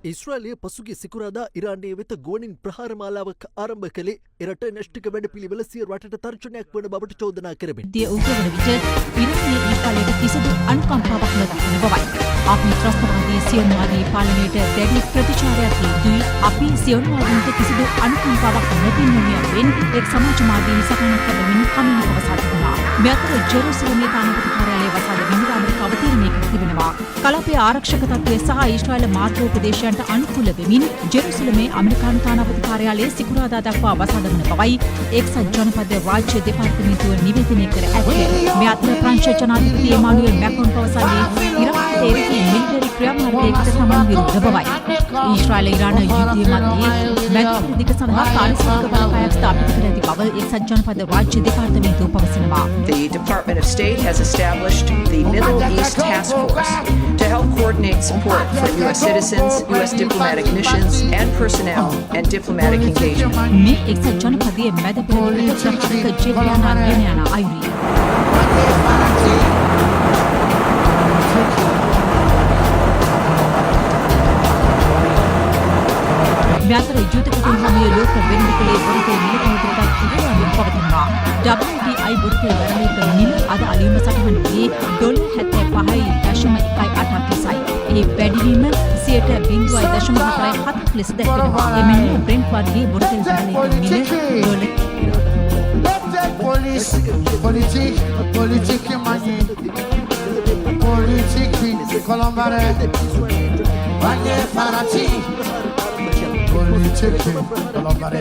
ඉස්රාලය පසුගිය සිකුරාදා ඉරානයේ වෙත ගුවනින් ප්‍රහාර මාලාවක් ආරම්භ කළේ එරට න්‍යෂ්ටික වැඩපිළිවෙල සිය රටට තර්ජනයක් වන බවට චෝදනා කරමින්. දී උග්‍රවන විට ඉරානයේ ඊපාලයට කිසිදු අනුකම්පාවක් නොදක්වන බවයි. අපි ත්‍රස්තවාදී සියොන්වාදී පාලනයට දැඩි ප්‍රතිචාරයක් දී අපි සියොන්වාදීන්ට කිසිදු අනුකම්පාවක් නොපෙන්වීමෙන් එක් සමාජ මාධ්‍යයෙන් සටනක් කරමින් කමින් අවසන් වුණා. මේ අතර ජෙරුසලමේ තානාපති කාර්යාලය වසාද බිඳ ඇමරිකාව තීරණය කර තිබෙනවා. කලාපයේ ආරක්ෂක තත්ත්වය සහ ඊශ්‍රායල මාතෘෝපදේශයන්ට අනුකූල වෙමින් ජෙරුසලමේ ඇමරිකානු තානාපති කාර්යාලයේ සිකුරාදා දක්වා වසාද වන බවයි එක්සත් ජනපද රාජ්‍ය දෙපාර්තමේන්තුව නිවේදනය කර ඇත්තේ. මේ අතර ප්‍රංශ ජනාධිපති එමානුවෙල් මැක්‍රොන් පවසන්නේ ඉරානයේ එරෙහි මිලිටරි ක්‍රියාමාර්ගයකට සමාන විරුද්ධ බවයි. ඊශ්‍රායල ඉරාන යුද්ධය මැදියේ මැදිහත් දිග සඳහා තාලිස්නික බලපෑමක් ස්ථාපිත කර ඇති බව එක්සත් ජනපද රාජ්‍ය දෙපාර්තමේන්තුව පවසනවා. The Department of State has established the Middle East Task Force to help coordinate support for U.S. citizens, U.S. diplomatic missions, and personnel and diplomatic engagement. මේ එක්සත් ජනපදයේ මැද පෙරළිත ප්‍රකාශක ජෙවියානා ගෙනයන අයුරිය. මේ අතර යුද කුටුම්බයේ ලෝක වෙන්නිකලේ වෘත්තයේ නිලකෝටට ඉදිරියෙන් පවතිනවා. WTI වෘත්තයේ වැඩික නිල අද අලීම සටහනේදී $75.18ක් ලෙසයි. ඒ වැඩිවීම 0.04% ලෙස දැක්වෙනවා. එමෙන්ම බ්‍රෙන්ට් වර්ගයේ වෘත්තයේ වැඩික නිල politique mani politique colombare vanye farati politique colombare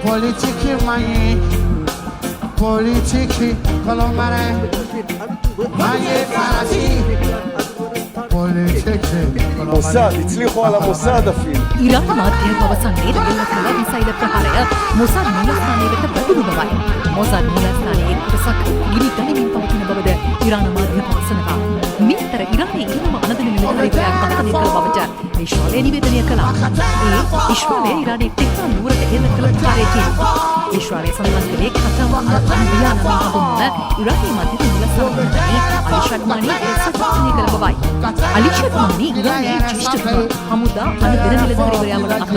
politique mani politique colombare vanye farati מוסד, הצליחו על המוסד אפילו. ඉරාන මාධ්‍යය පවසන්නේ එල්ල කළ මිසයිල ප්‍රහාරය මොසාද් මූලස්ථානයේ වෙත පැමිණි බවයි. මොසාද් මූලස්ථානයේ කොටසක් ගිනි ගනිමින් පවතින බවද ඉරාන මාධ්‍ය පවසනවා. මේ අතර ඉරානයේ ඉහළම අනදන නිලධාරීවරයා ඝාතනය කළ බවට ඊශ්‍රායලය නිවේදනය කළා. ඒ ඊශ්‍රායලය ඉරානයේ ටෙහ්රාන් නුවරට එල්ල කළ කාර්යයේ ඊශ්‍රායලය සඳහන් කළේ කතම අන්බියාන හඳුන්වන ඉරානයේ මධ්‍යම මූලස්ථානයේ අලිෂඩ්මානි සත්‍යය කළ බවයි. අලිෂඩ්මානි ඉරානයේ ජ්‍යෙෂ්ඨ හමුදා අනුබෙර නිලධාරීවරයා වන අතර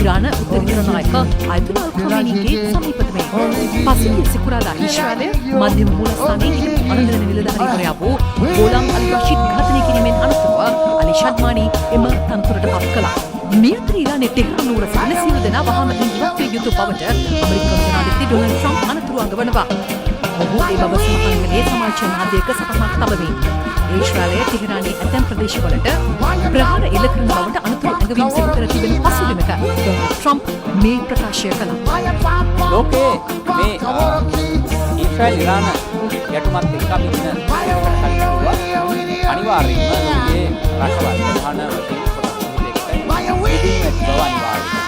ඉරාන උත්තරීතර නායක අයතුලා අල් ඛමේනීගේ සමීපතමයි. පසුගිය සිකුරාදා ඊශ්‍රායලය මධ්‍යම මූලස්ථානයේ අනුබෙර නිලධාරීවරයා වූ ගෝලාම් අල් රෂීද් ඝාතනය කිරීමෙන් අනතුරුව අලිෂඩ්මානි එම තනතුරට පත් කළා. මේ අතර ඉරානයේ ටෙහ්රාන් නුවර සිටින සියලු දෙනා වහාම ඉවත් විය යුතු බවට ඇමරිකානු ජනාධිපති ඩොනල්ඩ් ට්‍රම්ප් අනතුරු අඟවනවා. ඔහු ඒ බව සඳහන් කළේ සමාජ මාධ්‍යයක සටහනක් තබමින්. ඊශ්‍රායලයේ ටෙහරානයේ ඇතැම් ප්‍රදේශවලට ප්‍රහාර එල්ල කරන බවට අනතුරු ඇඟවීම් සිදු කර තිබෙන පසුබිමක ඩොනල්ඩ් ට්‍රම්ප් මේ ප්‍රකාශය කළා. ලෝකයේ මේ ඊශ්‍රායල් ඉරාන ගැටුමත් එක්ක අපි ඉන්න අනිවාර්යයෙන්ම මේ රටවල් ප්‍රධාන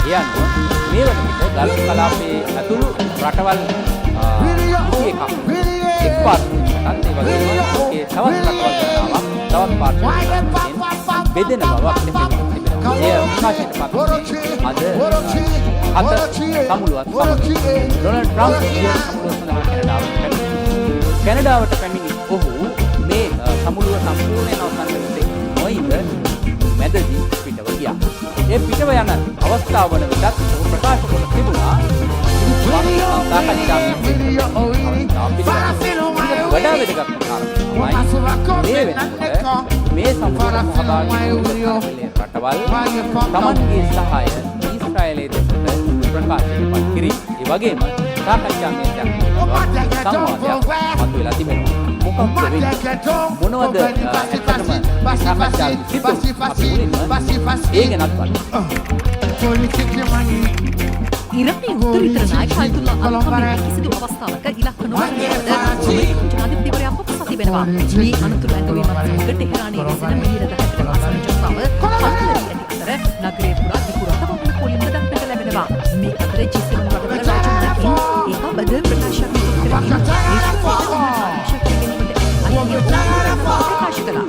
මේ වන විට ගල්ෆ් කලාපයේ ඇතුළු රටවල් එක් පාර්ශ්වයකටත් ඒ වගේම ඒ තවත් රටවල් තවත් පාර්ශ්වයකට බෙදෙන බව අපිට පේනවා. ඒ විකාශයට පත් අද අද සමුළුවත් ඩොනල්ඩ් ට්‍රම්ප් කැනඩාවට පැමිණි ඔහු මේ සමුළුව සම්පූර්ණයෙන් අවසන් කරන්නේ නොයිද මැදදී පිටව ගියා. ඒ පිටව යන අවස්ථාව වන විටත් ඔහු ප්‍රකාශ කොට තිබුණා වඩා වැදගත් කාරණාවයි මේ වෙනකොට මේ සමුළුව සහභාගී රටවල් තමන්ගේ සහාය ඊශ්‍රායලයේ දෙසට ප්‍රකාශයට පත් කිරීම. ඒ වගේම සාකච්ඡාමය සංවාදයක් මතුවලා තිබෙනවා. මොනවද ඇත්තටම සාකච්ඡා සිදු අපි මුලින්ම ඒ ගැනත් බලමු. ඉරානයේ උත්තරීතර නායක අයතුල්ලා අල් ඛමේනි කිසිදු අවස්ථාවක ඉලක්ක නොවන බව ජනාධිපතිවරයා පවසා තිබෙනවා. මේ අනතුරු ඇඟවීමත් සමග ටෙහෙරානයේ වෙසෙන මිහිර දහකට ආසන්න ජනතාව පත්තරී ඇති අතර නගරයේ පුරා දිපුරතවම පොලිම දක්නට ලැබෙනවා. මේ අතර G7 රටවල රාජමාර්ගයෙන් ඒකාබද්ධ ප්‍රකාශයක් කරමින් ප්‍රකාශ කළා.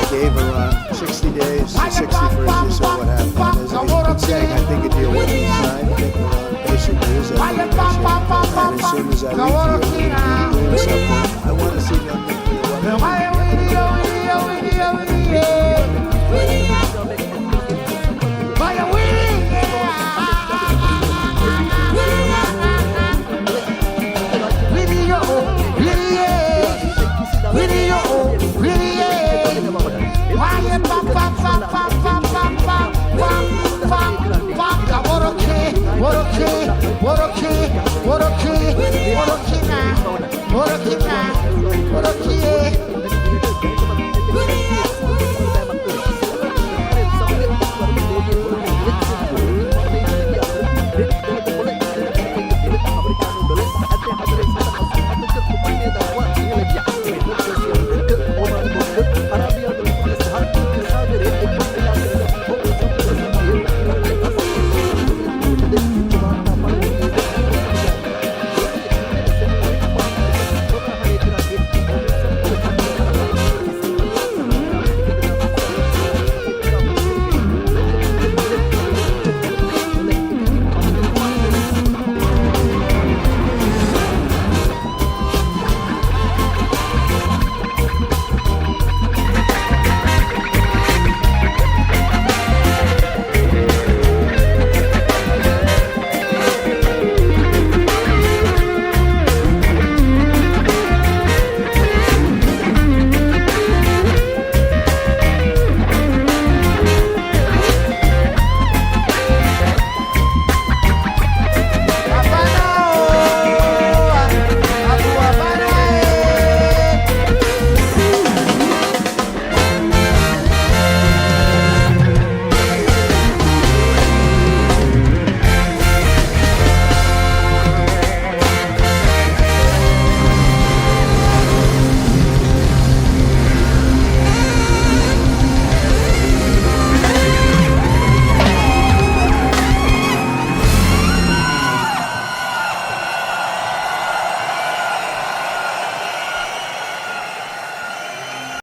Gave Iran 60 days, 61st, you saw what happened. As I've been saying, I think a deal will be signed. I think Iran basically is at the and as soon as I leave